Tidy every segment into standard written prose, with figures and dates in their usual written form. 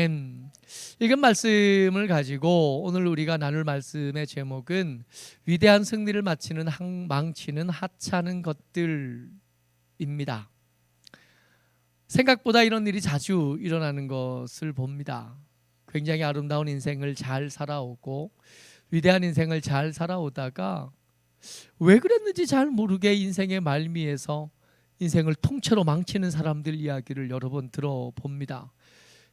아멘. 읽은 말씀을 가지고 오늘 우리가 나눌 말씀의 제목은 위대한 승리를 망치는 하찮은 것들입니다. 생각보다 이런 일이 자주 일어나는 것을 봅니다. 굉장히 아름다운 인생을 잘 살아오고 위대한 인생을 잘 살아오다가 왜 그랬는지 잘 모르게 인생의 말미에서 인생을 통째로 망치는 사람들 이야기를 여러 번 들어봅니다.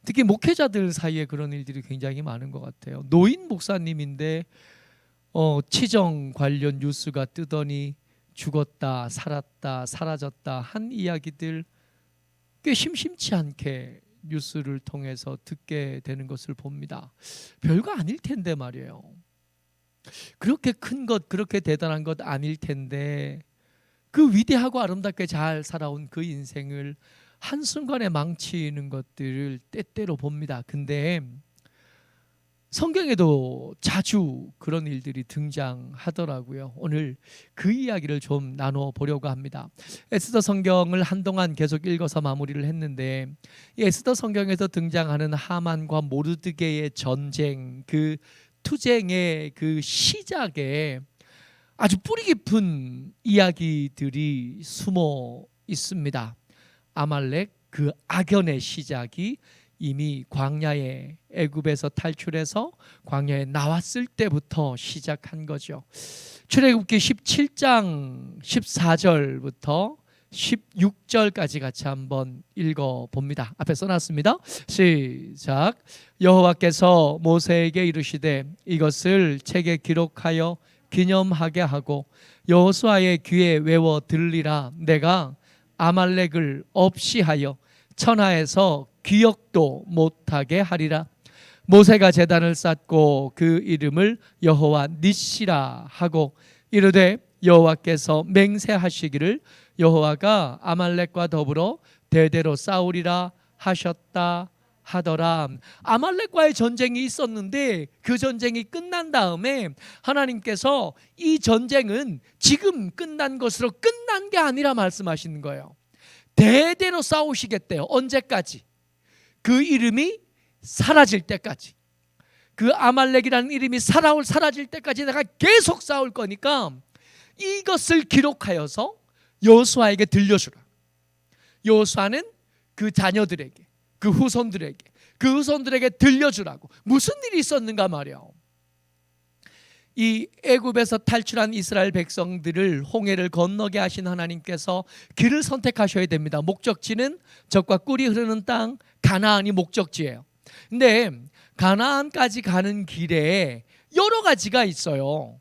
특히 목회자들 사이에 그런 일들이 굉장히 많은 것 같아요. 노인 목사님인데 치정 관련 뉴스가 뜨더니 죽었다, 살았다, 사라졌다 한 이야기들 꽤 심심치 않게 뉴스를 통해서 듣게 되는 것을 봅니다. 별거 아닐 텐데 말이에요. 그렇게 큰 것, 그렇게 대단한 것 아닐 텐데 그 위대하고 아름답게 잘 살아온 그 인생을 한순간에 망치는 것들을 때때로 봅니다. 근데 성경에도 자주 그런 일들이 등장하더라고요. 오늘 그 이야기를 좀 나눠보려고 합니다. 에스더 성경을 한동안 계속 읽어서 마무리를 했는데 이 에스더 성경에서 등장하는 하만과 모르드게의 전쟁, 그 투쟁의 그 시작에 아주 뿌리 깊은 이야기들이 숨어 있습니다. 아말렉 그 악연의 시작이 이미 광야에 애굽에서 탈출해서 광야에 나왔을 때부터 시작한 거죠. 출애굽기 17장 14절부터 16절까지 같이 한번 읽어봅니다. 앞에 써놨습니다. 시작. 여호와께서 모세에게 이르시되 이것을 책에 기록하여 기념하게 하고 여호수아의 귀에 외워 들리라. 내가 아말렉을 없이 하여 천하에서 기억도 못하게 하리라. 모세가 제단을 쌓고 그 이름을 여호와 니시라 하고 이르되 여호와께서 맹세하시기를 여호와가 아말렉과 더불어 대대로 싸우리라 하셨다 하더라. 아말렉과의 전쟁이 있었는데 그 전쟁이 끝난 다음에 하나님께서 이 전쟁은 지금 끝난 것으로 끝난 게 아니라 말씀하시는 거예요. 대대로 싸우시겠대요. 언제까지? 그 이름이 사라질 때까지. 그 아말렉이라는 이름이 사라질 때까지 내가 계속 싸울 거니까 이것을 기록하여서 여호수아에게 들려주라. 여호수아는 그 자녀들에게, 그 후손들에게 들려주라고. 무슨 일이 있었는가 말이야. 이 애굽에서 탈출한 이스라엘 백성들을 홍해를 건너게 하신 하나님께서 길을 선택하셔야 됩니다. 목적지는 적과 꿀이 흐르는 땅 가나안이 목적지예요. 근데 가나안까지 가는 길에 여러 가지가 있어요.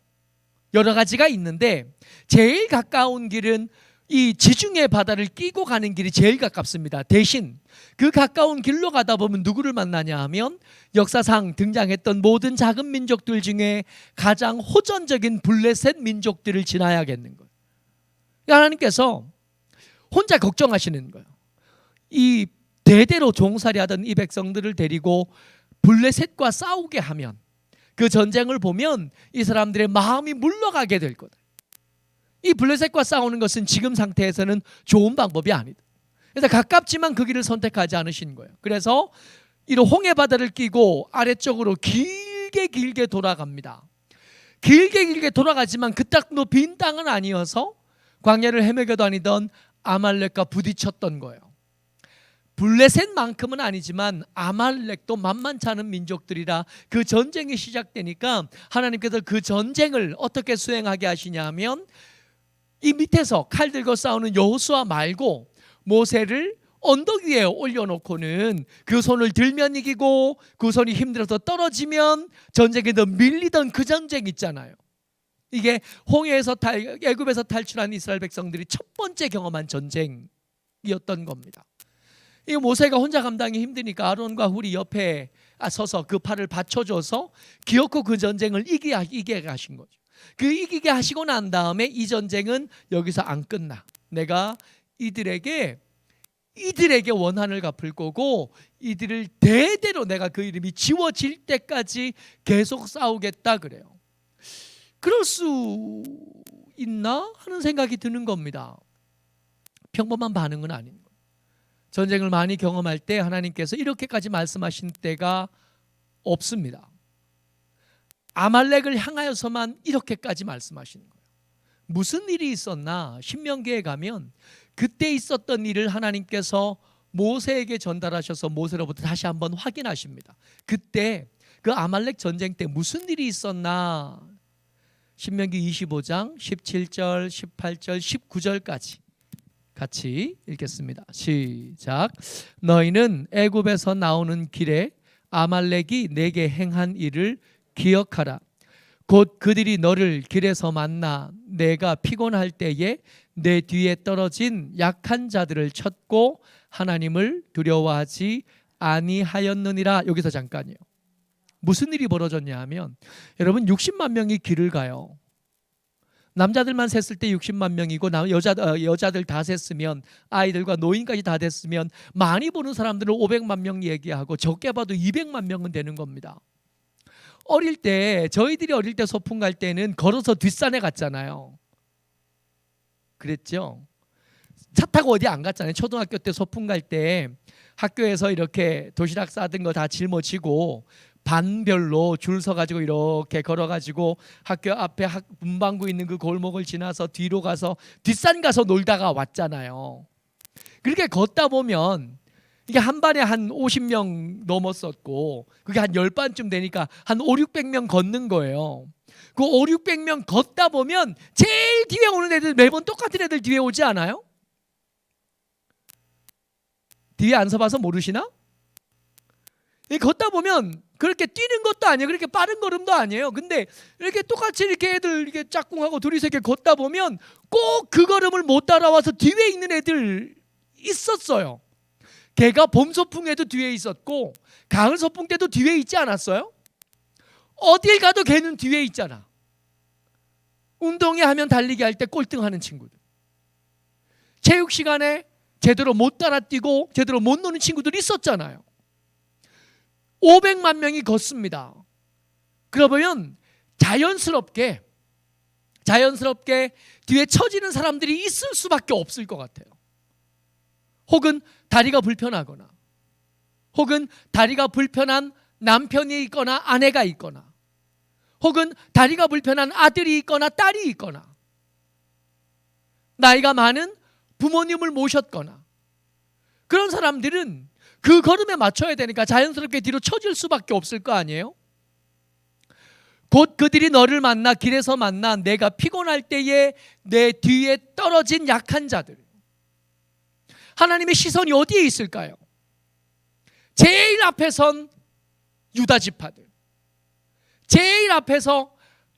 여러 가지가 있는데 제일 가까운 길은 이 지중해 바다를 끼고 가는 길이 제일 가깝습니다. 대신 그 가까운 길로 가다 보면 누구를 만나냐 하면 역사상 등장했던 모든 작은 민족들 중에 가장 호전적인 블레셋 민족들을 지나야겠는 거예요. 하나님께서 혼자 걱정하시는 거예요. 이 대대로 종살이하던 이 백성들을 데리고 블레셋과 싸우게 하면 그 전쟁을 보면 이 사람들의 마음이 물러가게 될 거다. 이 블레셋과 싸우는 것은 지금 상태에서는 좋은 방법이 아니다. 그래서 가깝지만 그 길을 선택하지 않으신 거예요. 그래서 이런 홍해 바다를 끼고 아래쪽으로 길게 돌아갑니다. 길게 돌아가지만 그 땅도 빈 땅은 아니어서 광야를 헤매겨 다니던 아말렉과 부딪혔던 거예요. 블레셋만큼은 아니지만 아말렉도 만만치 않은 민족들이라 그 전쟁이 시작되니까 하나님께서 그 전쟁을 어떻게 수행하게 하시냐 하면 이 밑에서 칼 들고 싸우는 여호수아 말고 모세를 언덕 위에 올려놓고는 그 손을 들면 이기고 그 손이 힘들어서 떨어지면 전쟁에 더 밀리던 그 전쟁 있잖아요. 이게 애굽에서 탈출한 이스라엘 백성들이 첫 번째 경험한 전쟁이었던 겁니다. 이 모세가 혼자 감당이 힘드니까 아론과 훌이 옆에 서서 그 팔을 받쳐줘서 기어코 그 전쟁을 이기게 하신 거죠. 그 이기게 하시고 난 다음에 이 전쟁은 여기서 안 끝나. 내가 이들에게 원한을 갚을 거고 이들을 대대로 내가 그 이름이 지워질 때까지 계속 싸우겠다 그래요. 그럴 수 있나 하는 생각이 드는 겁니다. 평범한 반응은 아닌 거예요. 전쟁을 많이 경험할 때 하나님께서 이렇게까지 말씀하신 때가 없습니다. 아말렉을 향하여서만 이렇게까지 말씀하시는 거예요. 무슨 일이 있었나? 신명기에 가면 그때 있었던 일을 하나님께서 모세에게 전달하셔서 모세로부터 다시 한번 확인하십니다. 그때 그 아말렉 전쟁 때 무슨 일이 있었나? 신명기 25장 17절, 18절, 19절까지 같이 읽겠습니다. 시작. 너희는 애굽에서 나오는 길에 아말렉이 내게 행한 일을 기억하라. 곧 그들이 너를 길에서 만나 내가 피곤할 때에 내 뒤에 떨어진 약한 자들을 쳤고 하나님을 두려워하지 아니하였느니라. 여기서 잠깐이요. 무슨 일이 벌어졌냐 하면 여러분 60만 명이 길을 가요. 남자들만 셌을 때 60만 명이고 여자들 다 셌으면 아이들과 노인까지 다 됐으면 많이 보는 사람들은 500만 명 얘기하고 적게 봐도 200만 명은 되는 겁니다. 어릴 때 저희들이 어릴 때 소풍 갈 때는 걸어서 뒷산에 갔잖아요. 그랬죠? 차 타고 어디 안 갔잖아요. 초등학교 때 소풍 갈 때 학교에서 이렇게 도시락 싸든 거 다 짊어지고 반별로 줄 서가지고 이렇게 걸어가지고 학교 앞에 문방구 있는 그 골목을 지나서 뒤로 가서 뒷산 가서 놀다가 왔잖아요. 그렇게 걷다 보면 이게 한 반에 한 50명 넘었었고 그게 한 10반쯤 되니까 한 5, 600명 걷는 거예요. 그 5, 600명 걷다 보면 제일 뒤에 오는 애들 매번 똑같은 애들 뒤에 오지 않아요? 뒤에 안 서봐서 모르시나? 걷다 보면 그렇게 뛰는 것도 아니에요. 그렇게 빠른 걸음도 아니에요. 근데 이렇게 똑같이 이렇게 애들 이렇게 짝꿍하고 둘이서 이렇게 걷다 보면 꼭 그 걸음을 못 따라와서 뒤에 있는 애들 있었어요. 걔가 봄 소풍에도 뒤에 있었고 가을 소풍 때도 뒤에 있지 않았어요? 어딜 가도 걔는 뒤에 있잖아. 운동회 하면 달리기 할 때 꼴등하는 친구들, 체육 시간에 제대로 못 따라 뛰고 제대로 못 노는 친구들이 있었잖아요. 500만 명이 걷습니다. 그러면 자연스럽게 뒤에 처지는 사람들이 있을 수밖에 없을 것 같아요. 혹은 다리가 불편하거나 혹은 다리가 불편한 남편이 있거나 아내가 있거나 혹은 다리가 불편한 아들이 있거나 딸이 있거나 나이가 많은 부모님을 모셨거나 그런 사람들은 그 걸음에 맞춰야 되니까 자연스럽게 뒤로 처질 수밖에 없을 거 아니에요? 곧 그들이 너를 만나 길에서 만나 내가 피곤할 때에 내 뒤에 떨어진 약한 자들. 하나님의 시선이 어디에 있을까요? 제일 앞에 선 유다 지파들, 제일 앞에서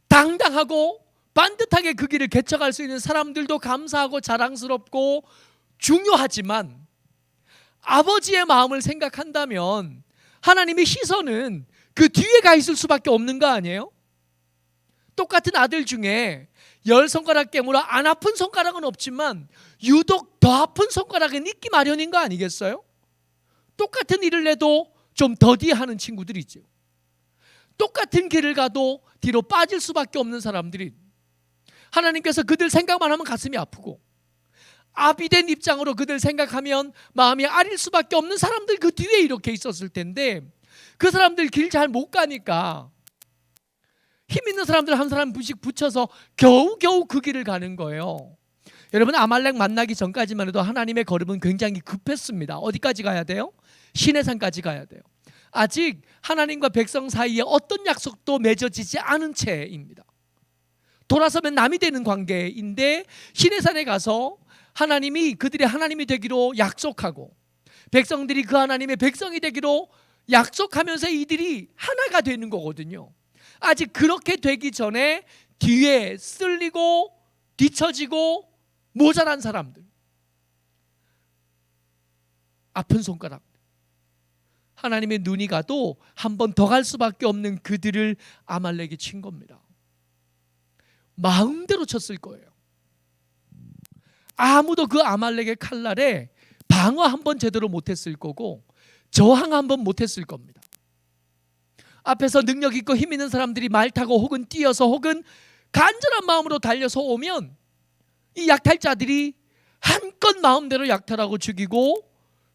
당당하고 반듯하게 그 길을 개척할 수 있는 사람들도 감사하고 자랑스럽고 중요하지만 아버지의 마음을 생각한다면 하나님의 시선은 그 뒤에 가 있을 수밖에 없는 거 아니에요? 똑같은 아들 중에 10손가락 깨물어 안 아픈 손가락은 없지만 유독 더 아픈 손가락은 있기 마련인 거 아니겠어요? 똑같은 일을 해도 좀 더디하는 친구들이죠. 똑같은 길을 가도 뒤로 빠질 수밖에 없는 사람들이, 하나님께서 그들 생각만 하면 가슴이 아프고 아비된 입장으로 그들 생각하면 마음이 아릴 수밖에 없는 사람들 그 뒤에 이렇게 있었을 텐데 그 사람들 길 잘 못 가니까 힘 있는 사람들 한 사람씩 붙여서 겨우겨우 그 길을 가는 거예요. 여러분, 아말렉 만나기 전까지만 해도 하나님의 걸음은 굉장히 급했습니다. 어디까지 가야 돼요? 시내산까지 가야 돼요. 아직 하나님과 백성 사이에 어떤 약속도 맺어지지 않은 채입니다. 돌아서면 남이 되는 관계인데 시내산에 가서 하나님이 그들의 하나님이 되기로 약속하고 백성들이 그 하나님의 백성이 되기로 약속하면서 이들이 하나가 되는 거거든요. 아직 그렇게 되기 전에 뒤에 쓸리고 뒤처지고 모자란 사람들, 아픈 손가락, 하나님의 눈이 가도 한 번 더 갈 수밖에 없는 그들을 아말렉이 친 겁니다. 마음대로 쳤을 거예요. 아무도 그 아말렉의 칼날에 방어 한 번 제대로 못했을 거고 저항 한 번 못했을 겁니다. 앞에서 능력 있고 힘 있는 사람들이 말 타고 혹은 뛰어서 혹은 간절한 마음으로 달려서 오면 이 약탈자들이 한껏 마음대로 약탈하고 죽이고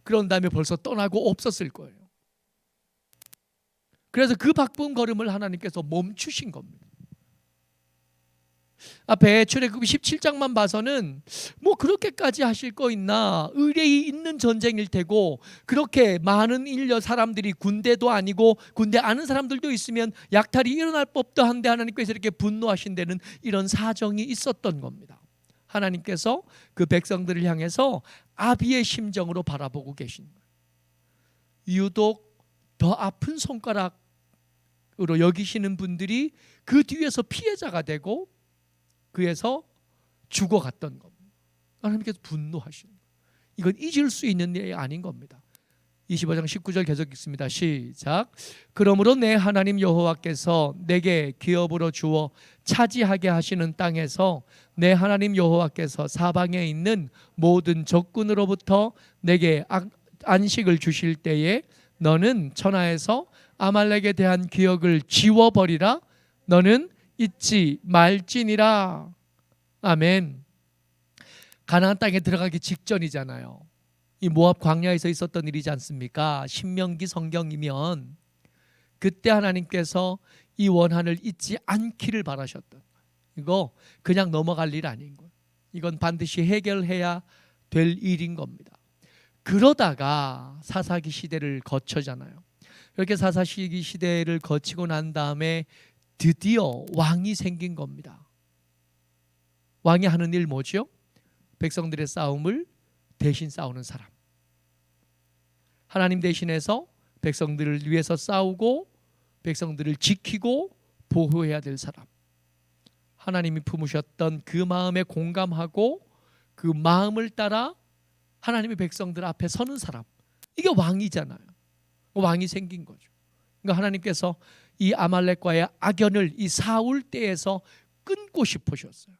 그런 다음에 벌써 떠나고 없었을 거예요. 그래서 그 바쁜 걸음을 하나님께서 멈추신 겁니다. 앞에 출애굽기 17장만 봐서는 뭐 그렇게까지 하실 거 있나, 의뢰이 있는 전쟁일 테고 그렇게 많은 인력 사람들이, 군대도 아니고 군대 아는 사람들도 있으면 약탈이 일어날 법도 한데 하나님께서 이렇게 분노하신 데는 이런 사정이 있었던 겁니다. 하나님께서 그 백성들을 향해서 아비의 심정으로 바라보고 계신 거예요. 유독 더 아픈 손가락으로 여기시는 분들이 그 뒤에서 피해자가 되고 그에서 죽어갔던 겁니다. 하나님께서 분노하시는 거예요. 이건 잊을 수 있는 일이 아닌 겁니다. 25장 19절 계속 읽습니다. 시작. 그러므로 내 하나님 여호와께서 내게 기업으로 주어 차지하게 하시는 땅에서 내 하나님 여호와께서 사방에 있는 모든 적군으로부터 내게 안식을 주실 때에 너는 천하에서 아말렉에 대한 기억을 지워버리라. 너는 잊지 말지니라. 아멘. 가나안 땅에 들어가기 직전이잖아요. 이 모압 광야에서 있었던 일이지 않습니까? 신명기 성경이면 그때 하나님께서 이 원한을 잊지 않기를 바라셨던 거예요. 이거 그냥 넘어갈 일 아닌 거예요. 이건 반드시 해결해야 될 일인 겁니다. 그러다가 사사기 시대를 거쳐잖아요. 이렇게 사사기 시대를 거치고 난 다음에 드디어 왕이 생긴 겁니다. 왕이 하는 일 뭐죠? 백성들의 싸움을 대신 싸우는 사람. 하나님 대신해서 백성들을 위해서 싸우고 백성들을 지키고 보호해야 될 사람. 하나님이 품으셨던 그 마음에 공감하고 그 마음을 따라 하나님의 백성들 앞에 서는 사람. 이게 왕이잖아요. 왕이 생긴 거죠. 그러니까 하나님께서 이 아말렉과의 악연을 이 사울 때에서 끊고 싶으셨어요.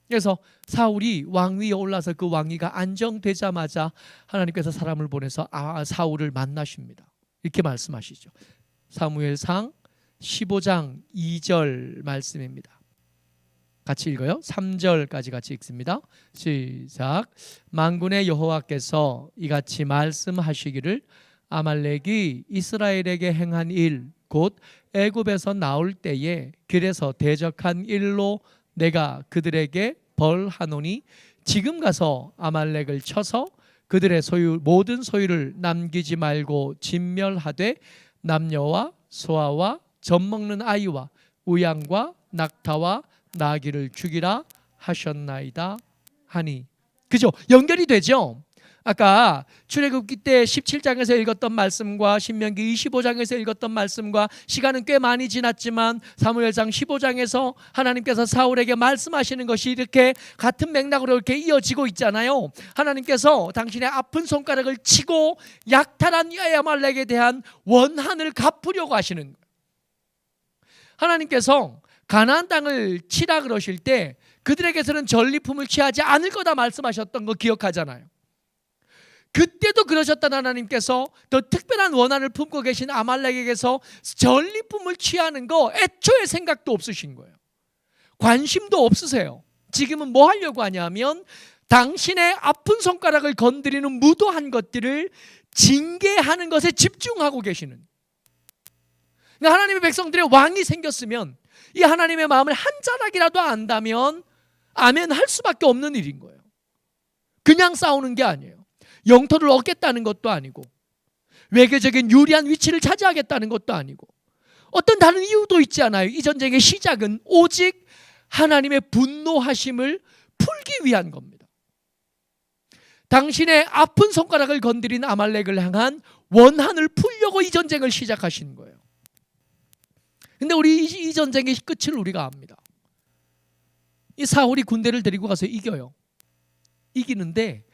그래서 사울이 왕위에 올라서 그 왕위가 안정되자마자 하나님께서 사람을 보내서 사울을 만나십니다. 이렇게 말씀하시죠. 사무엘상 15장 2절 말씀입니다. 같이 읽어요. 3절까지 같이 읽습니다. 시작. 만군의 여호와께서 이같이 말씀하시기를 아말렉이 이스라엘에게 행한 일 곧 애굽에서 나올 때에 길에서 대적한 일로 내가 그들에게 벌하노니 지금 가서 아말렉을 쳐서 그들의 모든 소유를 남기지 말고 진멸하되 남녀와 소아와 젖먹는 아이와 우양과 낙타와 나귀를 죽이라 하셨나이다 하니. 그죠? 연결이 되죠? 아까 출애굽기 때 17장에서 읽었던 말씀과 신명기 25장에서 읽었던 말씀과 시간은 꽤 많이 지났지만 사무엘상 15장에서 하나님께서 사울에게 말씀하시는 것이 이렇게 같은 맥락으로 이렇게 이어지고 있잖아요. 하나님께서 당신의 아픈 손가락을 치고 약탈한 아말렉에 대한 원한을 갚으려고 하시는 거예요. 하나님께서 가나안 땅을 치라 그러실 때 그들에게서는 전리품을 취하지 않을 거다 말씀하셨던 거 기억하잖아요. 그때도 그러셨던 하나님께서 더 특별한 원한을 품고 계신 아말렉에게서 전리품을 취하는 거 애초에 생각도 없으신 거예요. 관심도 없으세요. 지금은 뭐 하려고 하냐면 당신의 아픈 손가락을 건드리는 무도한 것들을 징계하는 것에 집중하고 계시는. 그러니까 하나님의 백성들의 왕이 생겼으면 이 하나님의 마음을 한 자락이라도 안다면 아멘 할 수밖에 없는 일인 거예요. 그냥 싸우는 게 아니에요. 영토를 얻겠다는 것도 아니고 외교적인 유리한 위치를 차지하겠다는 것도 아니고 어떤 다른 이유도 있지 않아요. 이 전쟁의 시작은 오직 하나님의 분노하심을 풀기 위한 겁니다. 당신의 아픈 손가락을 건드린 아말렉을 향한 원한을 풀려고 이 전쟁을 시작하신 거예요. 근데 우리 이 전쟁의 끝을 우리가 압니다. 이 사울이 군대를 데리고 가서 이겨요. 이기는데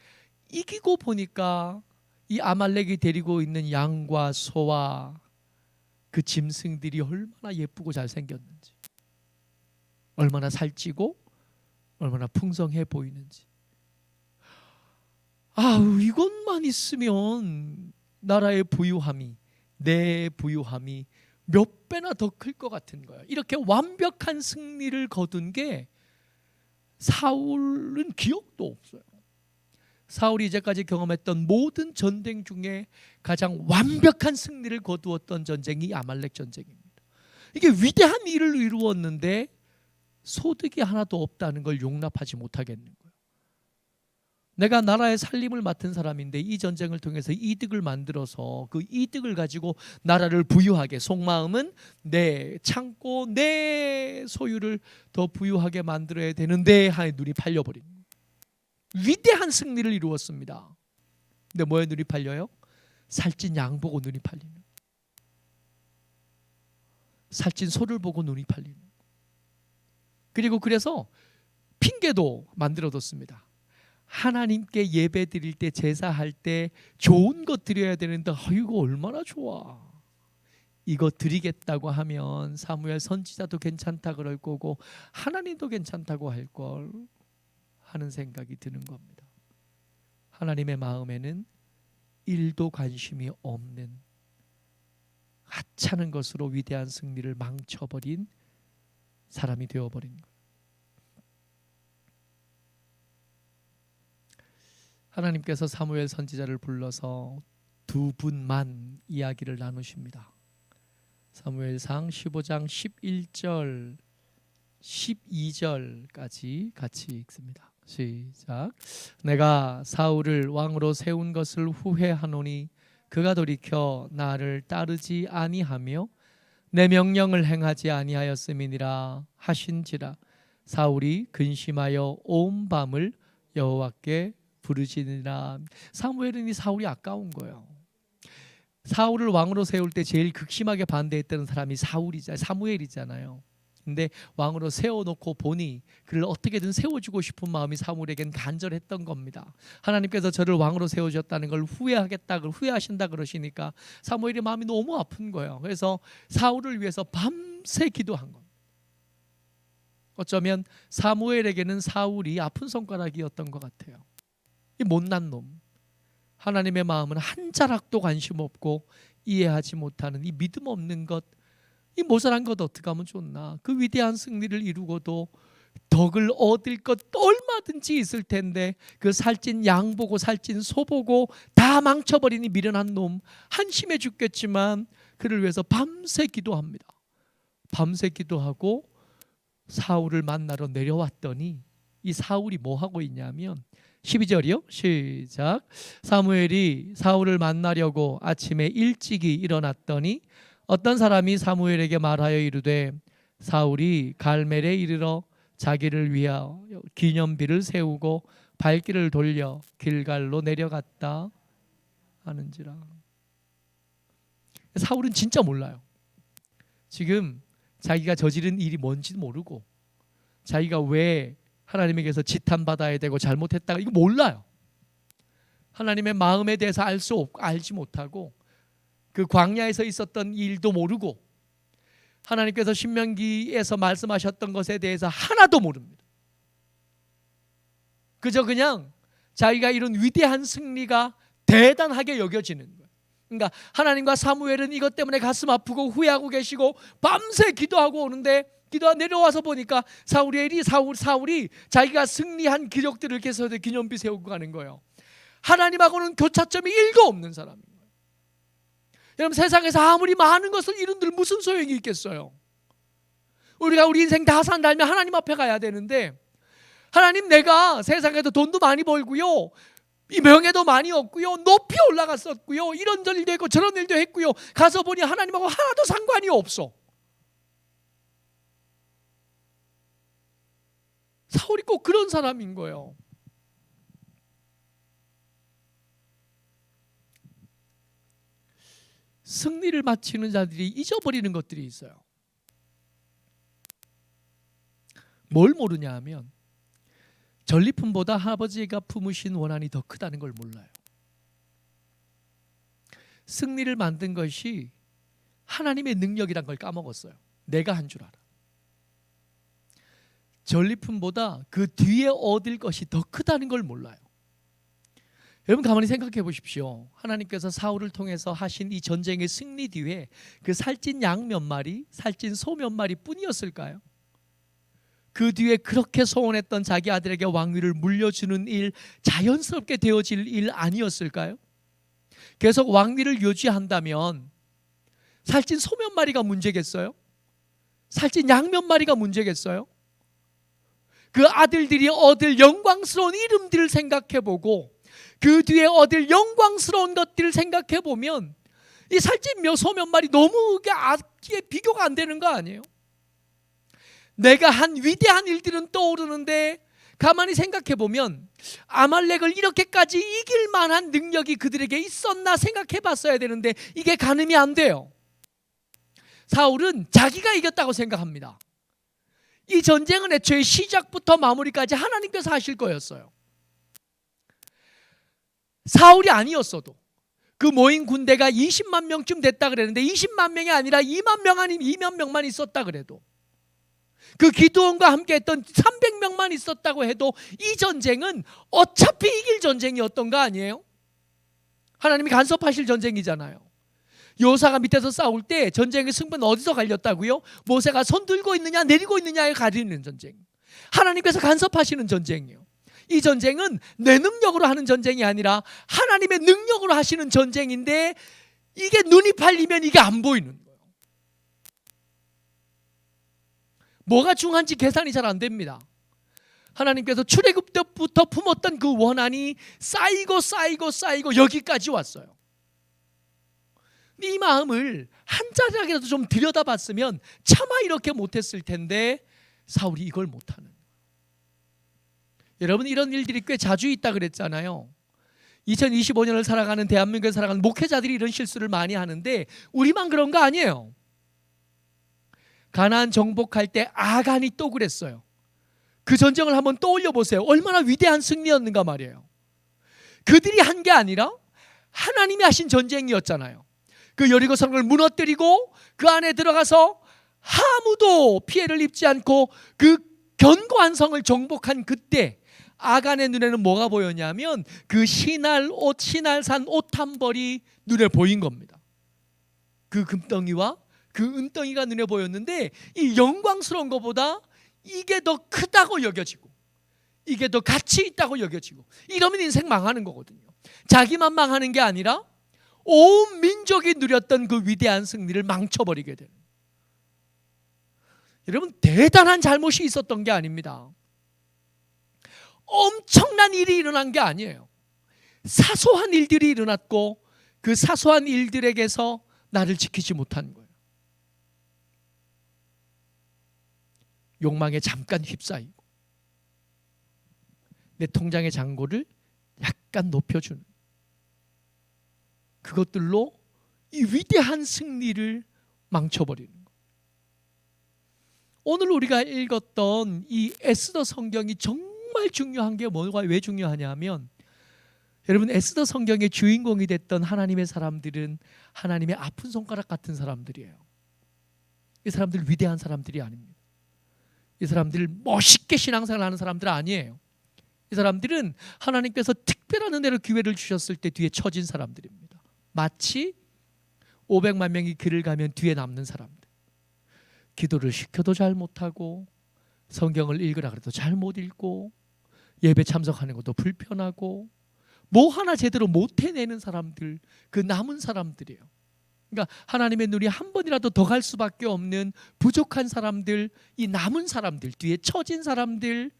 이기고 보니까 이 아말렉이 데리고 있는 양과 소와 그 짐승들이 얼마나 예쁘고 잘생겼는지, 얼마나 살찌고 얼마나 풍성해 보이는지. 아우, 이것만 있으면 나라의 부유함이, 내 부유함이 몇 배나 더 클 것 같은 거예요. 이렇게 완벽한 승리를 거둔 게 사울은 기억도 없어요. 사울이 이제까지 경험했던 모든 전쟁 중에 가장 완벽한 승리를 거두었던 전쟁이 아말렉 전쟁입니다. 이게 위대한 일을 이루었는데 소득이 하나도 없다는 걸 용납하지 못하겠는 거예요. 내가 나라의 살림을 맡은 사람인데 이 전쟁을 통해서 이득을 만들어서 그 이득을 가지고 나라를 부유하게, 속마음은 내 창고, 내 소유를 더 부유하게 만들어야 되는데 하에 눈이 팔려버린 거예요. 위대한 승리를 이루었습니다. 근데 뭐에 눈이 팔려요? 살찐 양 보고 눈이 팔리는, 살찐 소를 보고 눈이 팔리는. 그리고 그래서 핑계도 만들어뒀습니다. 하나님께 예배 드릴 때, 제사할 때 좋은 것 드려야 되는데 이거 얼마나 좋아. 이거 드리겠다고 하면 사무엘 선지자도 괜찮다 그럴 거고 하나님도 괜찮다고 할 걸 하는 생각이 드는 겁니다. 하나님의 마음에는 일도 관심이 없는 하찮은 것으로 위대한 승리를 망쳐버린 사람이 되어버린 거예요. 하나님께서 사무엘 선지자를 불러서 두 분만 이야기를 나누십니다. 사무엘상 15장 11절 12절까지 같이 읽습니다. 시작. 내가 사울을 왕으로 세운 것을 후회하노니 그가 돌이켜 나를 따르지 아니하며 내 명령을 행하지 아니하였음이니라 하신지라. 사울이 근심하여 온 밤을 여호와께 부르시니라. 사무엘은 이 사울이 아까운 거예요. 사울을 왕으로 세울 때 제일 극심하게 반대했던 사람이 사무엘이잖아요. 근데 왕으로 세워놓고 보니 그를 어떻게든 세워주고 싶은 마음이 사무엘에겐 간절했던 겁니다. 하나님께서 저를 왕으로 세워주셨다는 걸 후회하신다 그러시니까 사무엘의 마음이 너무 아픈 거예요. 그래서 사울을 위해서 밤새 기도한 겁니다. 어쩌면 사무엘에게는 사울이 아픈 손가락이었던 것 같아요. 이 못난 놈, 하나님의 마음은 한 자락도 관심 없고 이해하지 못하는 이 믿음 없는 것, 이 모자란 것 어떻게 하면 좋나. 그 위대한 승리를 이루고도 덕을 얻을 것 얼마든지 있을 텐데 그 살찐 양 보고 살찐 소 보고 다 망쳐버리니 미련한 놈, 한심해 죽겠지만 그를 위해서 밤새 기도합니다. 밤새 기도하고 사울을 만나러 내려왔더니 이 사울이 뭐 하고 있냐면 12절이요. 시작. 사무엘이 사울을 만나려고 아침에 일찍이 일어났더니 어떤 사람이 사무엘에게 말하여 이르되 사울이 갈멜에 이르러 자기를 위하여 기념비를 세우고 발길을 돌려 길갈로 내려갔다 하는지라. 사울은 진짜 몰라요. 지금 자기가 저지른 일이 뭔지 모르고 자기가 왜 하나님에게서 지탄받아야 되고 잘못했다가 이거 몰라요. 하나님의 마음에 대해서 알지 못하고 그 광야에서 있었던 일도 모르고 하나님께서 신명기에서 말씀하셨던 것에 대해서 하나도 모릅니다. 그저 그냥 자기가 이룬 위대한 승리가 대단하게 여겨지는 거예요. 그러니까 하나님과 사무엘은 이것 때문에 가슴 아프고 후회하고 계시고 밤새 기도하고 오는데 기도가 내려와서 보니까 사울이 자기가 승리한 기록들을 계속해서 기념비 세우고 가는 거예요. 하나님하고는 교차점이 1도 없는 사람인 거예요. 여러분, 세상에서 아무리 많은 것을 이룬들 무슨 소용이 있겠어요? 우리가 우리 인생 다 산다면 하나님 앞에 가야 되는데, 하나님, 내가 세상에도 돈도 많이 벌고요, 이 명예도 많이 얻고요, 높이 올라갔었고요, 이런 일도 했고 저런 일도 했고요, 가서 보니 하나님하고 하나도 상관이 없어. 사울이 꼭 그런 사람인 거예요. 승리를 마치는 자들이 잊어버리는 것들이 있어요. 뭘 모르냐 하면 전리품보다 아버지가 품으신 원한이 더 크다는 걸 몰라요. 승리를 만든 것이 하나님의 능력이란 걸 까먹었어요. 내가 한 줄 알아. 전리품보다 그 뒤에 얻을 것이 더 크다는 걸 몰라요. 여러분, 가만히 생각해 보십시오. 하나님께서 사울을 통해서 하신 이 전쟁의 승리 뒤에 그 살찐 양 몇 마리, 살찐 소 몇 마리 뿐이었을까요? 그 뒤에 그렇게 소원했던 자기 아들에게 왕위를 물려주는 일, 자연스럽게 되어질 일 아니었을까요? 계속 왕위를 유지한다면 살찐 소 몇 마리가 문제겠어요? 살찐 양 몇 마리가 문제겠어요? 그 아들들이 얻을 영광스러운 이름들을 생각해보고 그 뒤에 얻을 영광스러운 것들을 생각해보면 이 살찐 소 몇 마리 너무 비교가 안 되는 거 아니에요? 내가 한 위대한 일들은 떠오르는데 가만히 생각해보면 아말렉을 이렇게까지 이길 만한 능력이 그들에게 있었나 생각해봤어야 되는데 이게 가늠이 안 돼요. 사울은 자기가 이겼다고 생각합니다. 이 전쟁은 애초에 시작부터 마무리까지 하나님께서 하실 거였어요. 사울이 아니었어도 그 모인 군대가 20만 명쯤 됐다 그랬는데 20만 명이 아니라 2만 명 아니면 2만 명만 있었다 그래도 그 기드온과 함께 했던 300명만 있었다고 해도 이 전쟁은 어차피 이길 전쟁이었던 거 아니에요? 하나님이 간섭하실 전쟁이잖아요. 요사가 밑에서 싸울 때 전쟁의 승부는 어디서 갈렸다고요? 모세가 손 들고 있느냐 내리고 있느냐에 가리는 전쟁. 하나님께서 간섭하시는 전쟁이에요. 이 전쟁은 내 능력으로 하는 전쟁이 아니라 하나님의 능력으로 하시는 전쟁인데 이게 눈이 팔리면 이게 안 보이는 거예요. 뭐가 중요한지 계산이 잘 안 됩니다. 하나님께서 출애굽 때부터 품었던 그 원한이 쌓이고 여기까지 왔어요. 이 마음을 한 자리라도 좀 들여다봤으면 차마 이렇게 못했을 텐데 사울이 이걸 못하는 거예요. 여러분 이런 일들이 꽤 자주 있다 그랬잖아요. 2025년을 살아가는 대한민국을 살아가는 목회자들이 이런 실수를 많이 하는데 우리만 그런 거 아니에요. 가나안 정복할 때 아간이 또 그랬어요. 그 전쟁을 한번 떠올려 보세요. 얼마나 위대한 승리였는가 말이에요. 그들이 한 게 아니라 하나님이 하신 전쟁이었잖아요. 그 여리고 성을 무너뜨리고 그 안에 들어가서 아무도 피해를 입지 않고 그 견고한 성을 정복한 그때 아간의 눈에는 뭐가 보였냐면 그 신할산 옷 한 벌이 눈에 보인 겁니다. 그 금덩이와 그 은덩이가 눈에 보였는데 이 영광스러운 것보다 이게 더 크다고 여겨지고 이게 더 가치 있다고 여겨지고 이러면 인생 망하는 거거든요. 자기만 망하는 게 아니라 온 민족이 누렸던 그 위대한 승리를 망쳐버리게 되는. 여러분 대단한 잘못이 있었던 게 아닙니다. 엄청난 일이 일어난 게 아니에요. 사소한 일들이 일어났고 그 사소한 일들에게서 나를 지키지 못한 거예요. 욕망에 잠깐 휩싸이고 내 통장의 잔고를 약간 높여주는 그것들로 이 위대한 승리를 망쳐버리는 거예요. 오늘 우리가 읽었던 이 에스더 성경이 정말 중요한 게 뭐가 왜 중요하냐면 여러분 에스더 성경의 주인공이 됐던 하나님의 사람들은 하나님의 아픈 손가락 같은 사람들이에요. 이 사람들 위대한 사람들이 아닙니다. 이 사람들 멋있게 신앙생활 하는 사람들 아니에요. 이 사람들은 하나님께서 특별한 은혜로 기회를 주셨을 때 뒤에 처진 사람들입니다. 마치 500만 명이 길을 가면 뒤에 남는 사람들. 기도를 시켜도 잘 못하고 성경을 읽으라 그래도 잘 못 읽고 예배 참석하는 것도 불편하고 뭐 하나 제대로 못 해내는 사람들, 그 남은 사람들이에요. 그러니까 하나님의 눈이 한 번이라도 더 갈 수밖에 없는 부족한 사람들, 이 남은 사람들, 뒤에 처진 사람들,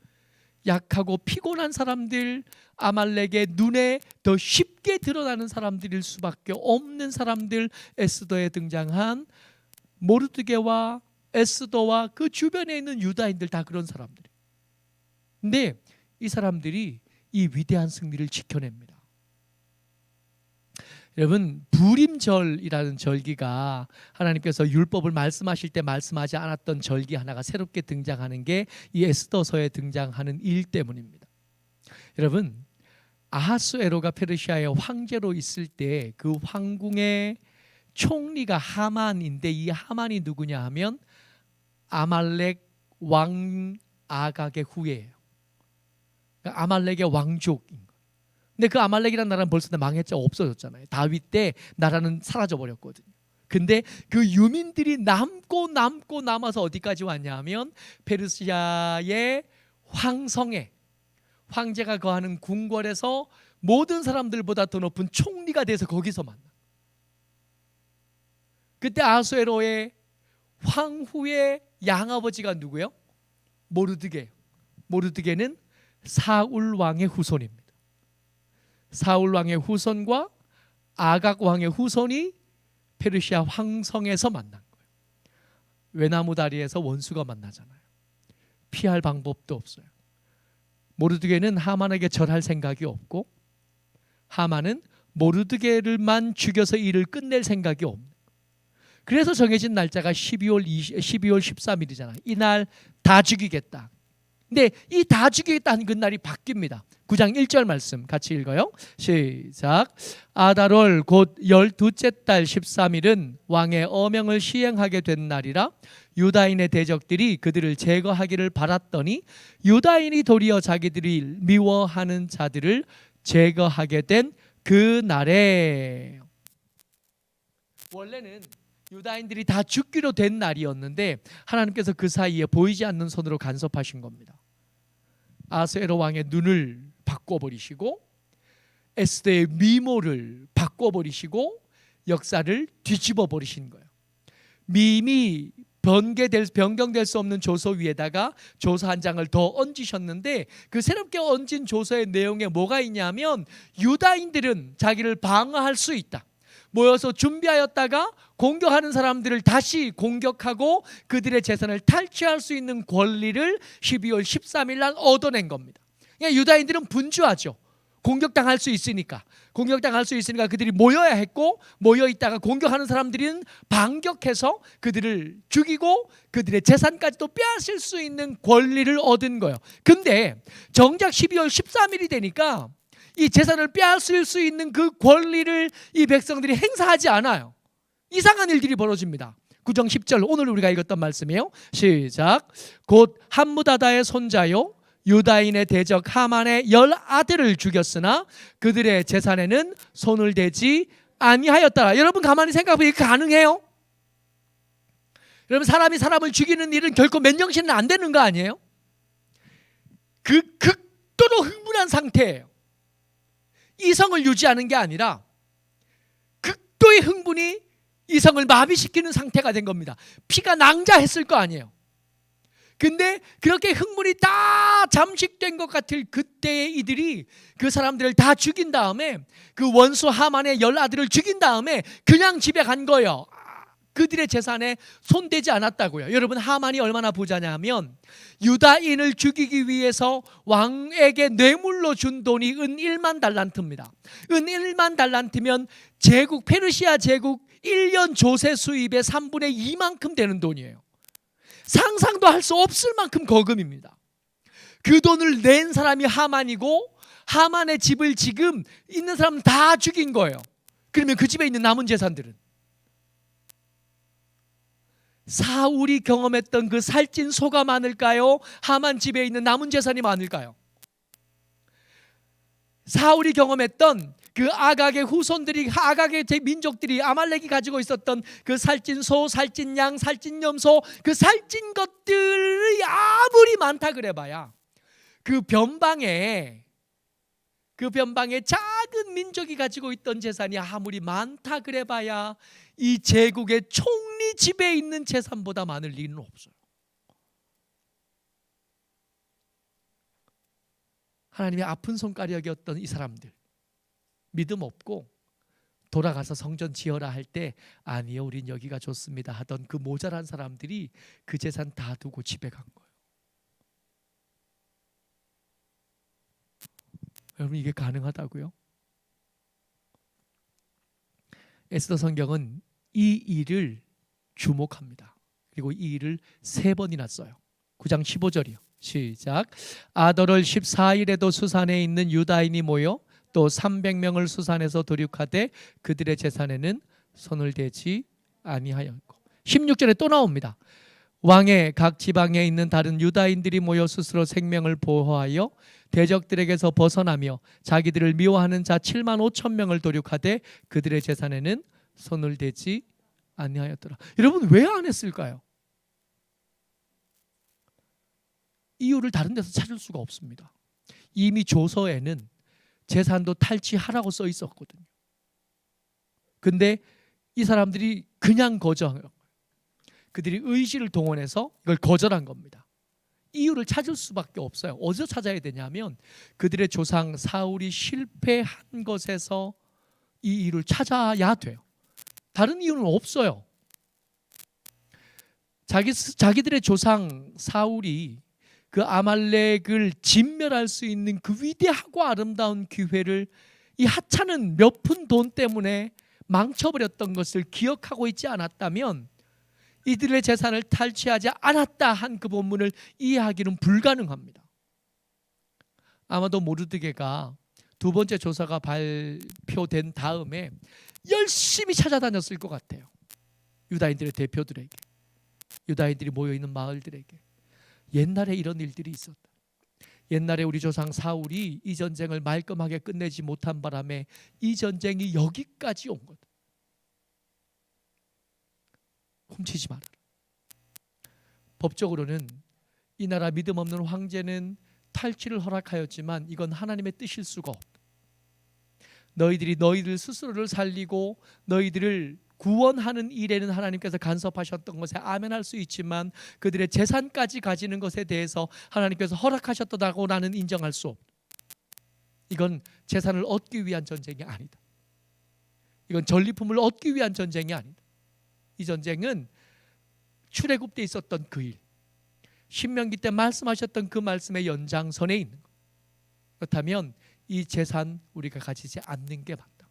약하고 피곤한 사람들, 아말렉의 눈에 더 쉽게 드러나는 사람들일 수밖에 없는 사람들, 에스더에 등장한 모르드게와 에스더와 그 주변에 있는 유다인들 다 그런 사람들이에요. 근데 이 사람들이 이 위대한 승리를 지켜냅니다. 여러분 부림절이라는 절기가 하나님께서 율법을 말씀하실 때 말씀하지 않았던 절기 하나가 새롭게 등장하는 게 이 에스더서에 등장하는 일 때문입니다. 여러분 아하수에로가 페르시아의 황제로 있을 때 그 황궁의 총리가 하만인데 이 하만이 누구냐 하면 아말렉 왕 아각의 후예예요. 그러니까 아말렉의 왕족인 거예요. 근데 그 아말렉이라는 나라는 벌써 망했죠. 없어졌잖아요. 다윗 때 나라는 사라져 버렸거든요. 근데 그 유민들이 남아서 어디까지 왔냐면 페르시아의 황성에 황제가 거하는 궁궐에서 모든 사람들보다 더 높은 총리가 돼서 거기서 만나. 그때 아수에로의 황후의 양아버지가 누구예요? 모르드게예요. 모르드게는 사울 왕의 후손입니다. 사울 왕의 후손과 아각 왕의 후손이 페르시아 황성에서 만난 거예요. 외나무 다리에서 원수가 만나잖아요. 피할 방법도 없어요. 모르드게는 하만에게 절할 생각이 없고 하만은 모르드게를만 죽여서 일을 끝낼 생각이 없는 거예요. 그래서 정해진 날짜가 12월 13일이잖아요. 이날 다 죽이겠다. 근데 이 다 죽이겠다는 그 날이 바뀝니다. 9장 1절 말씀 같이 읽어요. 시작. 아달월 곧 12째 달 13일은 왕의 어명을 시행하게 된 날이라 유다인의 대적들이 그들을 제거하기를 바랐더니 유다인이 도리어 자기들이 미워하는 자들을 제거하게 된 그 날에, 원래는 유다인들이 다 죽기로 된 날이었는데 하나님께서 그 사이에 보이지 않는 손으로 간섭하신 겁니다. 아수에로 왕의 눈을 바꿔버리시고 에스더의 미모를 바꿔버리시고 역사를 뒤집어 버리신 거예요. 미미 변경될 수 없는 조서 위에다가 조서 한 장을 더 얹으셨는데 그 새롭게 얹은 조서의 내용에 뭐가 있냐면 유다인들은 자기를 방어할 수 있다. 모여서 준비하였다가 공격하는 사람들을 다시 공격하고 그들의 재산을 탈취할 수 있는 권리를 12월 13일 날 얻어낸 겁니다. 그러니까 유다인들은 분주하죠. 공격당할 수 있으니까 그들이 모여야 했고, 모여 있다가 공격하는 사람들은 반격해서 그들을 죽이고 그들의 재산까지도 빼앗을 수 있는 권리를 얻은 거예요. 근데 정작 12월 13일이 되니까 이 재산을 빼앗을 수 있는 그 권리를 이 백성들이 행사하지 않아요. 이상한 일들이 벌어집니다. 9장 10절 오늘 우리가 읽었던 말씀이에요. 시작. 곧 함무다다의 손자요 유다인의 대적 하만의 10아들을 죽였으나 그들의 재산에는 손을 대지 아니하였더라. 여러분 가만히 생각해보면 이게 가능해요? 여러분 사람이 사람을 죽이는 일은 결코 맨정신은 안 되는 거 아니에요? 그 극도로 흥분한 상태예요. 이성을 유지하는 게 아니라 극도의 흥분이 이성을 마비시키는 상태가 된 겁니다. 피가 낭자했을 거 아니에요. 근데 그렇게 흥분이 다 잠식된 것 같을 그때에 이들이 그 사람들을 다 죽인 다음에 그 원수 하만의 10아들을 죽인 다음에 그냥 집에 간 거예요. 그들의 재산에 손대지 않았다고요. 여러분 하만이 얼마나 부자냐면 유다인을 죽이기 위해서 왕에게 뇌물로 준 돈이 은 1만 달란트입니다. 은 1만 달란트면 제국 페르시아 제국 1년 조세 수입의 3분의 2만큼 되는 돈이에요. 상상도 할 수 없을 만큼 거금입니다. 그 돈을 낸 사람이 하만이고 하만의 집을 지금 있는 사람 다 죽인 거예요. 그러면 그 집에 있는 남은 재산들은 사울이 경험했던 그 살찐 소가 많을까요? 하만 집에 있는 남은 재산이 많을까요? 사울이 경험했던 그 아각의 후손들이, 아각의 민족들이 아말렉이 가지고 있었던 그 살찐 소, 살찐 양, 살찐 염소, 그 살찐 것들이 아무리 많다 그래봐야 그 변방에 작은 민족이 가지고 있던 재산이 아무리 많다 그래봐야 이 제국의 총리 집에 있는 재산보다 많을 리는 없어요. 하나님의 아픈 손가락이었던 이 사람들, 믿음 없고 돌아가서 성전 지어라 할 때 아니요 우린 여기가 좋습니다 하던 그 모자란 사람들이 그 재산 다 두고 집에 간 거예요. 여러분 이게 가능하다고요? 에스더 성경은 이 일을 주목합니다. 그리고 이 일을 3번이나 써요. 9장 15절이요. 시작. 아달월 14일에도 수산에 있는 유다인이 모여 또 300명을 수산에서 도륙하되 그들의 재산에는 손을 대지 아니하였고, 16절에 또 나옵니다. 왕의 각 지방에 있는 다른 유다인들이 모여 스스로 생명을 보호하여 대적들에게서 벗어나며 자기들을 미워하는 자 7만 5천 명을 도륙하되 그들의 재산에는 손을 대지 아니하였더라. 여러분 왜 안 했을까요? 이유를 다른 데서 찾을 수가 없습니다. 이미 조서에는 재산도 탈취하라고 써 있었거든요. 근데 이 사람들이 그냥 거절한 거예요. 그들이 의지를 동원해서 이걸 거절한 겁니다. 이유를 찾을 수밖에 없어요. 어디서 찾아야 되냐면 그들의 조상 사울이 실패한 것에서 이 이유를 찾아야 돼요. 다른 이유는 없어요. 자기들의 조상 사울이 그 아말렉을 진멸할 수 있는 그 위대하고 아름다운 기회를 이 하찮은 몇 푼 돈 때문에 망쳐버렸던 것을 기억하고 있지 않았다면 이들의 재산을 탈취하지 않았다 한 그 본문을 이해하기는 불가능합니다. 아마도 모르드게가 두 번째 조사가 발표된 다음에 열심히 찾아다녔을 것 같아요. 유다인들의 대표들에게, 유다인들이 모여있는 마을들에게. 옛날에 이런 일들이 있었다. 옛날에 우리 조상 사울이 이 전쟁을 말끔하게 끝내지 못한 바람에 이 전쟁이 여기까지 온 거다. 훔치지 말아라. 법적으로는 이 나라 믿음 없는 황제는 탈취를 허락하였지만 이건 하나님의 뜻일 수가 없다. 너희들이 너희들 스스로를 살리고 너희들을 구원하는 일에는 하나님께서 간섭하셨던 것에 아멘할 수 있지만 그들의 재산까지 가지는 것에 대해서 하나님께서 허락하셨다고 나는 인정할 수 없다. 이건 재산을 얻기 위한 전쟁이 아니다. 이건 전리품을 얻기 위한 전쟁이 아니다. 이 전쟁은 출애굽 때 있었던 그 일, 신명기 때 말씀하셨던 그 말씀의 연장선에 있는 것. 그렇다면 이 재산 우리가 가지지 않는 게 맞다.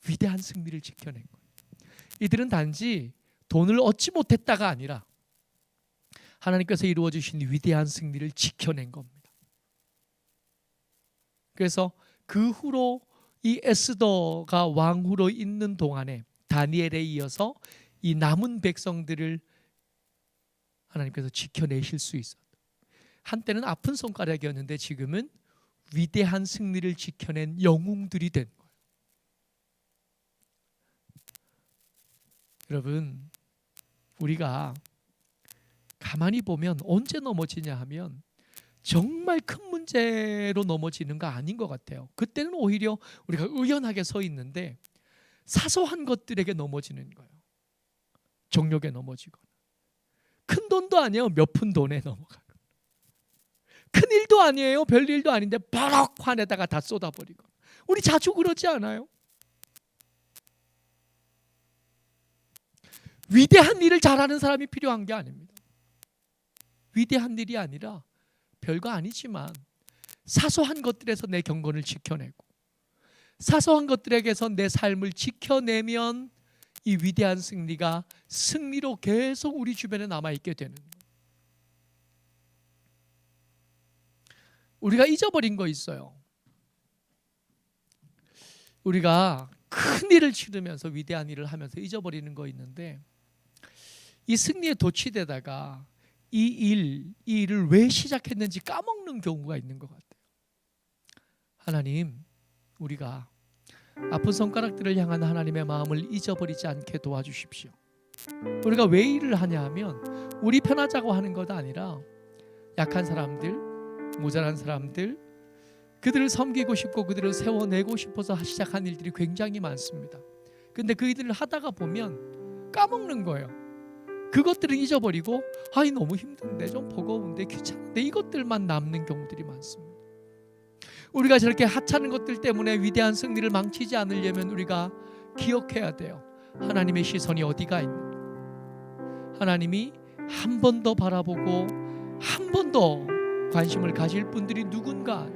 위대한 승리를 지켜낸 거예요. 이들은 단지 돈을 얻지 못했다가 아니라 하나님께서 이루어 주신 위대한 승리를 지켜낸 겁니다. 그래서 그 후로 이 에스더가 왕후로 있는 동안에 다니엘에 이어서 이 남은 백성들을 하나님께서 지켜내실 수 있었다. 한때는 아픈 손가락이었는데 지금은 위대한 승리를 지켜낸 영웅들이 된 거예요. 여러분, 우리가 가만히 보면 언제 넘어지냐 하면 정말 큰 문제로 넘어지는 거 아닌 것 같아요. 그때는 오히려 우리가 의연하게 서 있는데 사소한 것들에게 넘어지는 거예요. 정욕에 넘어지거나, 큰 돈도 아니에요, 몇 푼 돈에 넘어가고, 큰 일도 아니에요, 별 일도 아닌데 버럭 화내다가 다 쏟아버리고. 우리 자주 그러지 않아요? 위대한 일을 잘하는 사람이 필요한 게 아닙니다. 위대한 일이 아니라 별거 아니지만 사소한 것들에서 내 경건을 지켜내고 사소한 것들에게서 내 삶을 지켜내면 이 위대한 승리가 승리로 계속 우리 주변에 남아있게 되는 거예요. 우리가 잊어버린 거 있어요. 우리가 큰 일을 치르면서 위대한 일을 하면서 잊어버리는 거 있는데 이 승리에 도취되다가 이 일을 왜 시작했는지 까먹는 경우가 있는 것 같아요. 하나님, 우리가 아픈 손가락들을 향한 하나님의 마음을 잊어버리지 않게 도와주십시오. 우리가 왜 일을 하냐 하면 우리 편하자고 하는 것 아니라 약한 사람들, 모자란 사람들, 그들을 섬기고 싶고 그들을 세워내고 싶어서 시작한 일들이 굉장히 많습니다. 근데 그 일들을 하다가 보면 까먹는 거예요. 그것들을 잊어버리고 아이 너무 힘든데, 좀 버거운데, 귀찮은데, 이것들만 남는 경우들이 많습니다. 우리가 저렇게 하찮은 것들 때문에 위대한 승리를 망치지 않으려면 우리가 기억해야 돼요. 하나님의 시선이 어디가 있는가. 하나님이 한 번 더 바라보고 한 번 더 관심을 가질 분들이 누군가.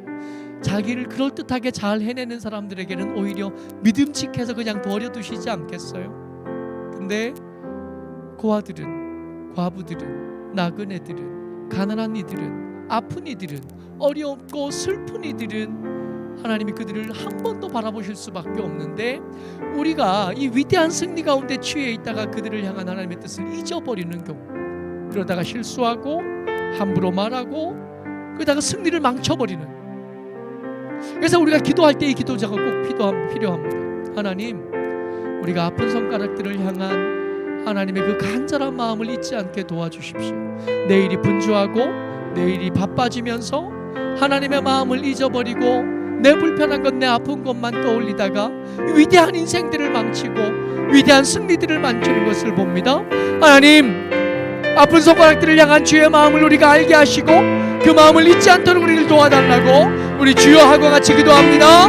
자기를 그럴듯하게 잘 해내는 사람들에게는 오히려 믿음직해서 그냥 버려두시지 않겠어요? 근데 고아들은, 과부들은, 나그네들은, 가난한 이들은, 아픈 이들은, 어렵고 슬픈 이들은 하나님이 그들을 한 번 더 바라보실 수밖에 없는데 우리가 이 위대한 승리 가운데 취해 있다가 그들을 향한 하나님의 뜻을 잊어버리는 경우, 그러다가 실수하고 함부로 말하고 그러다가 승리를 망쳐버리는, 그래서 우리가 기도할 때 이 기도 제가 꼭 필요합니다. 하나님, 우리가 아픈 손가락들을 향한 하나님의 그 간절한 마음을 잊지 않게 도와주십시오. 내일이 분주하고 내일이 바빠지면서 하나님의 마음을 잊어버리고 내 불편한 것, 내 아픈 것만 떠올리다가 위대한 인생들을 망치고 위대한 승리들을 만지는 것을 봅니다. 하나님, 아픈 손가락들을 향한 주의 마음을 우리가 알게 하시고 그 마음을 잊지 않도록 우리를 도와달라고 우리 주여 하고 같이 기도합니다.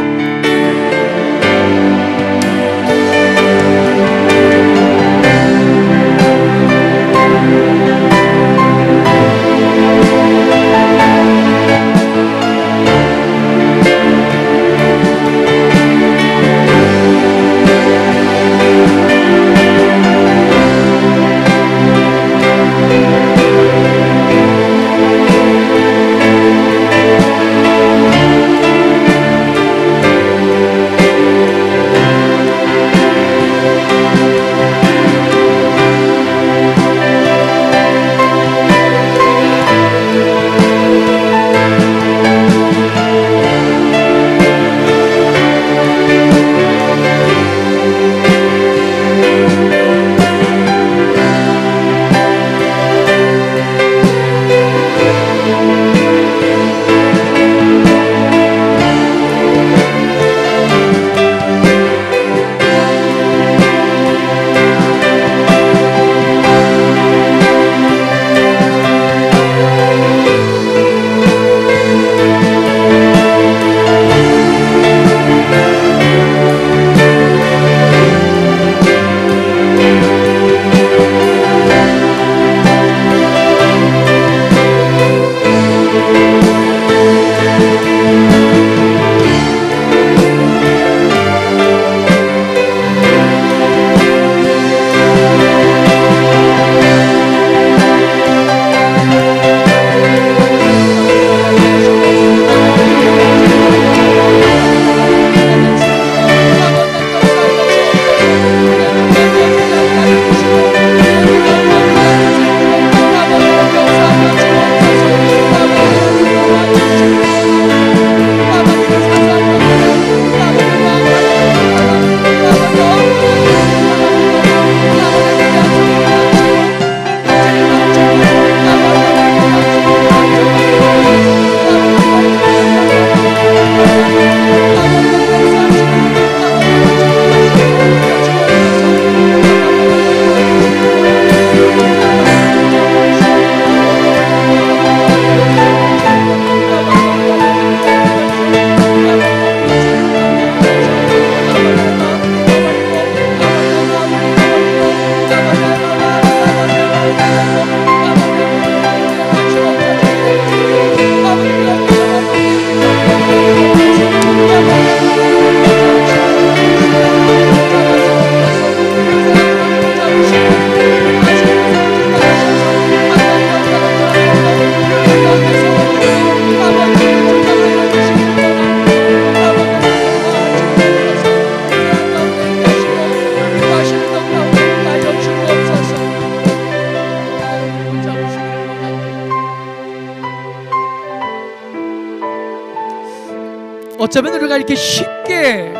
어쩌면 우리가 이렇게 쉽게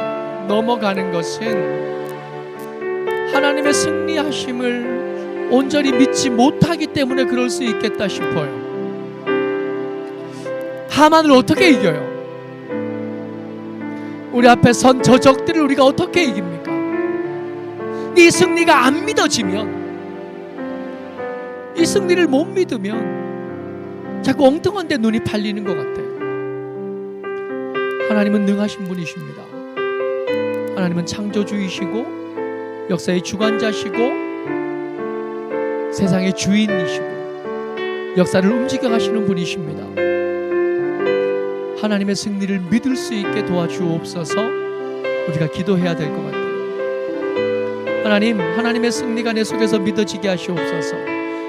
넘어가는 것은 하나님의 승리하심을 온전히 믿지 못하기 때문에 그럴 수 있겠다 싶어요. 하만을 어떻게 이겨요? 우리 앞에 선 저 적들을 우리가 어떻게 이깁니까? 이 승리가 안 믿어지면, 이 승리를 못 믿으면 자꾸 엉뚱한 데 눈이 팔리는 것 같아요. 하나님은 능하신 분이십니다. 하나님은 창조주이시고 역사의 주관자시고 세상의 주인이시고 역사를 움직여 가시는 분이십니다. 하나님의 승리를 믿을 수 있게 도와주옵소서. 우리가 기도해야 될 것 같아요. 하나님, 하나님의 승리가 내 속에서 믿어지게 하시옵소서.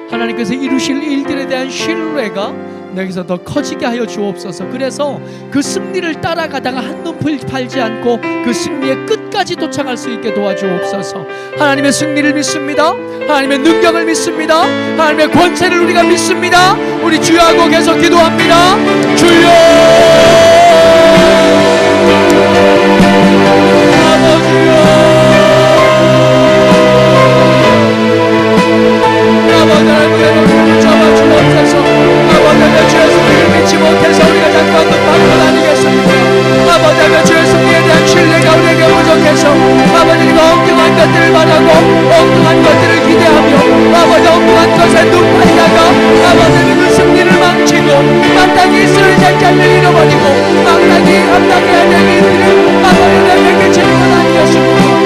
하나님께서 이루실 일들에 대한 신뢰가 내게서 더 커지게 하여 주옵소서. 그래서 그 승리를 따라가다가 한눈 팔지 않고 그 승리의 끝까지 도착할 수 있게 도와주옵소서. 하나님의 승리를 믿습니다. 하나님의 능력을 믿습니다. 하나님의 권세를 우리가 믿습니다. 우리 주여하고 계속 기도합니다. 주여! 엉뚱한 것들을 기대하며 아버지 엉뚱한 것에 눈 팔다가 아버지는 그 승리를 망치고 마땅히 이스라엘 장자를 잃어버리고 마땅히 감당해야 될 일들을 아버지 내게 주는 것 아니었습니까?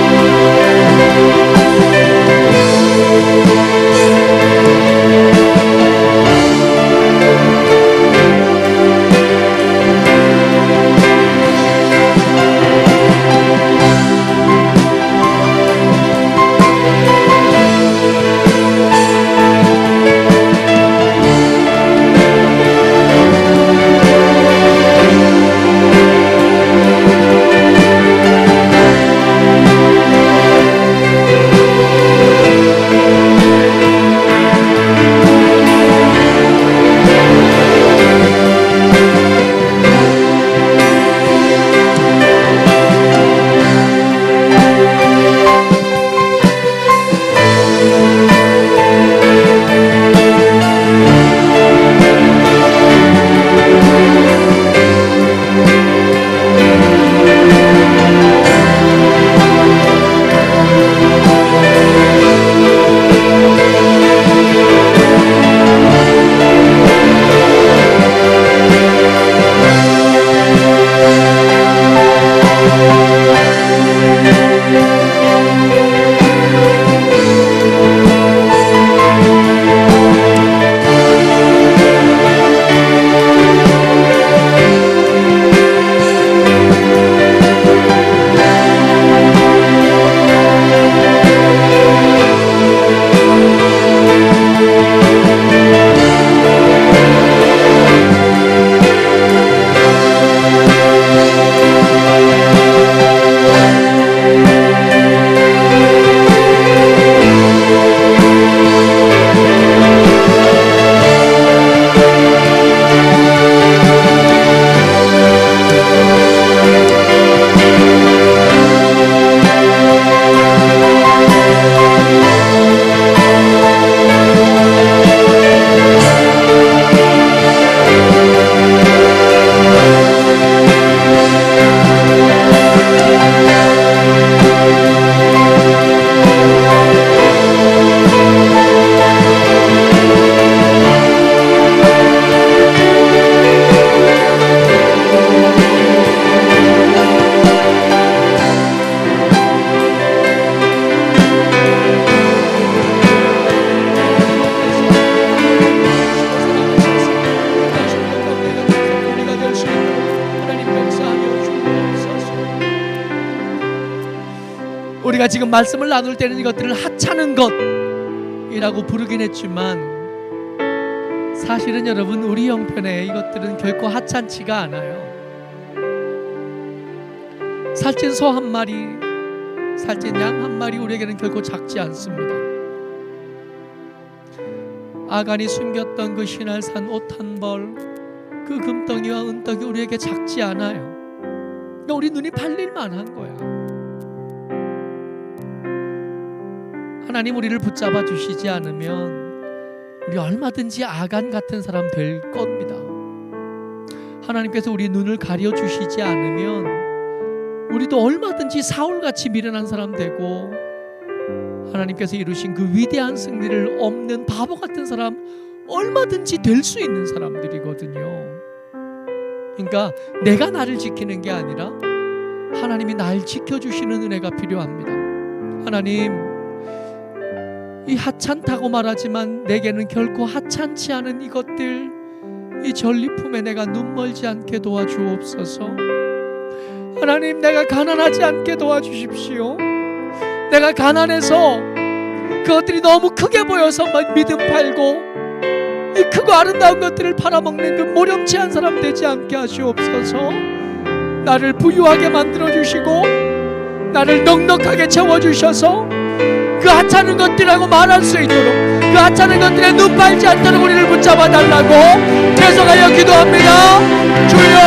우리가 지금 말씀을 나눌 때는 이것들을 하찮은 것이라고 부르긴 했지만 사실은 여러분 우리 형편에 이것들은 결코 하찮지가 않아요. 살찐 소 한 마리, 살찐 양 한 마리 우리에게는 결코 작지 않습니다. 아간이 숨겼던 그 신할산 옷 한 벌, 그 금덩이와 은떡이 우리에게 작지 않아요. 그러니까 우리 눈이 팔릴 만한 거야. 하나님 우리를 붙잡아 주시지 않으면 우리 얼마든지 아간 같은 사람 될 겁니다. 하나님께서 우리 눈을 가려 주시지 않으면 우리도 얼마든지 사울같이 미련한 사람 되고 하나님께서 이루신 그 위대한 승리를 없는 바보 같은 사람 얼마든지 될 수 있는 사람들이거든요. 그러니까 내가 나를 지키는 게 아니라 하나님이 날 지켜주시는 은혜가 필요합니다. 하나님, 이 하찮다고 말하지만 내게는 결코 하찮지 않은 이것들, 이 전리품에 내가 눈멀지 않게 도와주옵소서. 하나님, 내가 가난하지 않게 도와주십시오. 내가 가난해서 그것들이 너무 크게 보여서 믿음 팔고 이 크고 아름다운 것들을 팔아먹는 그 모렴치한 사람 되지 않게 하시옵소서. 나를 부유하게 만들어주시고 나를 넉넉하게 채워주셔서 그 하찮은 것들이라고 말할 수 있도록, 그 하찮은 것들에 눈 팔지 않도록 우리를 붙잡아 달라고 계속하여 기도합니다. 주여,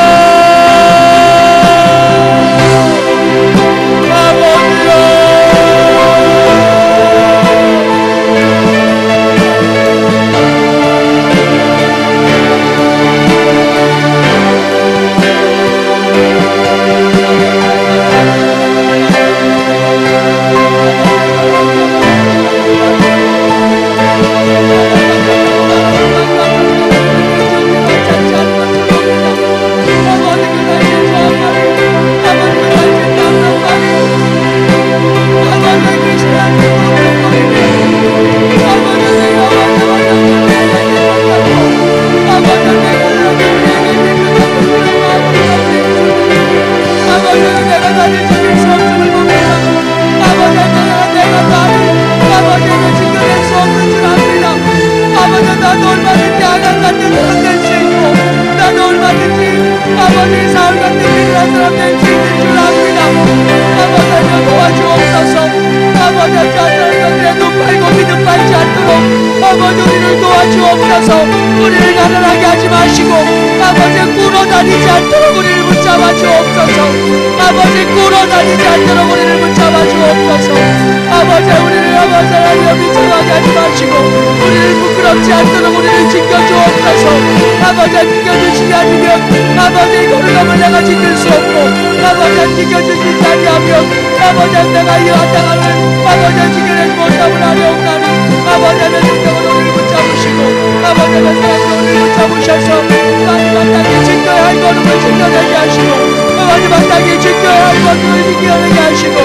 우리를 가난하게 하지 마시고 아버지 꿇어다니지 않도록 우리를 붙잡아 주옵소서. 아버지 꿇어다니지 않도록 우리를 붙잡아 주옵소서. 아버지 우리를 아버지 하나님 미쳐가게 하지 마시고 우리를 부끄럽지 않도록 우리를 지켜주옵소서. 아버지 지켜주시지 않으면 아버지 거룩함을 내가 지킬 수 없고 아버지 지켜주시지 아니하면 아버지 내가 이 땅을 아버지 지켜내지 못함을 하려옵나니 아버지 하나님께서 우리를 붙잡으시고 아버지 하나님께서 우리를 붙잡으셔서 마지막 땅에 지켜야 할 거룩을 지켜내게 하시고 마지막 땅에 지켜야 할 것들을 지켜내게 하시고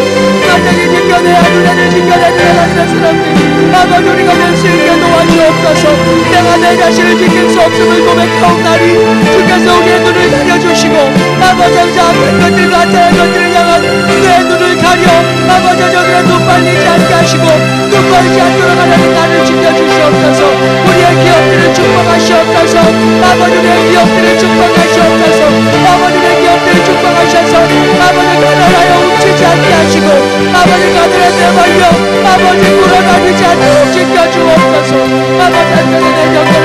마땅히 지켜내야 할 눈에를 지켜내는 하나님의 사람들이 아버지 우리가 될 수 있게 도와주옵소서. 내가 내 자신을 지킬 수 없음을 고백하옵나니 주께서 우리의 눈을 가려주시고 아버지 작은 것들과 악한 것들을 향한 내 눈을 가려 아버지 저들의 눈 빨리지 않게 하시고 눈 빨리지 않도록 하나님 나를 지켜주시옵소서. 우리의 기업들을 축복하시옵소서. 아버지 우리의 기업들을 축복하시옵소서. 아버지 우리의 기업들을 축복하셔서 아버지 가난하여 훔치지 않게 하시고 아버지 가난에 내버려 아버지 굴어다니지 않도록 지켜주옵소서. 아버지 하나님의